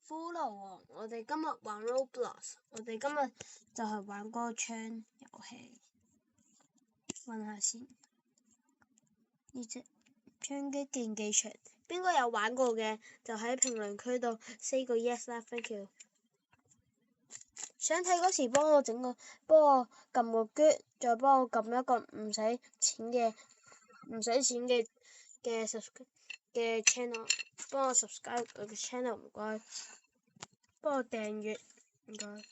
骷髏王，我哋今日玩 Roblox， 我哋今日就係玩嗰個槍遊戲。揾下先，呢隻槍擊競技場，邊個有玩過嘅就喺評論區度 say 個 yes 啦 ，thank you。想睇嗰時幫我撳個圈，再幫我撳一個唔使錢嘅 channel， 幫我 subscribe 我嘅 channel 唔該，幫我訂閱唔該。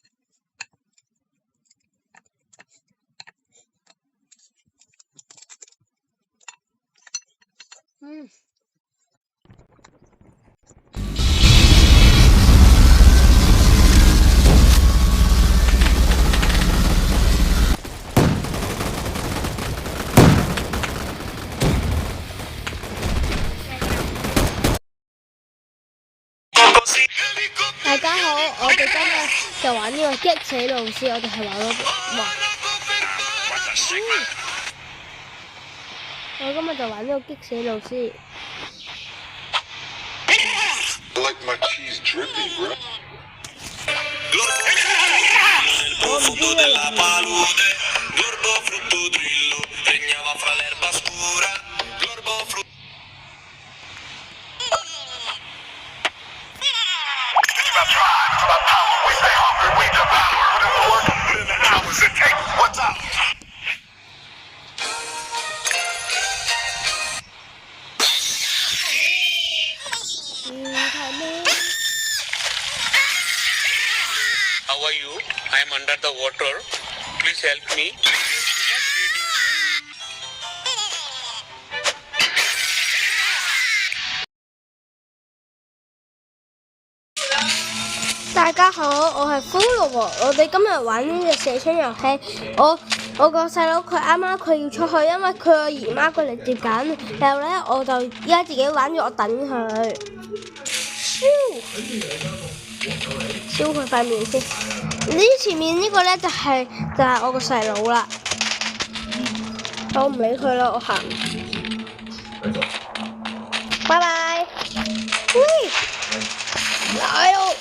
大家好，我哋今日就玩呢個激死老師，我哋係玩咗我今日就玩呢個激死老師。我唔知你How are you? I am under the water. Please help me. 大家好，我係骷髏王。我哋今日玩呢隻射槍遊戲。我個細佬佢啱啱佢要出去，因為佢個姨媽過嚟接緊。然後咧，我就依家自己玩咗，我等佢。燒佢塊面先。前面呢個咧就係我個細佬啦。我唔理佢啦，我行。拜拜。喂，來咯！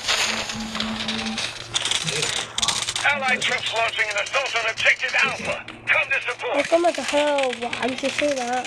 我今日就喺度玩住先啦。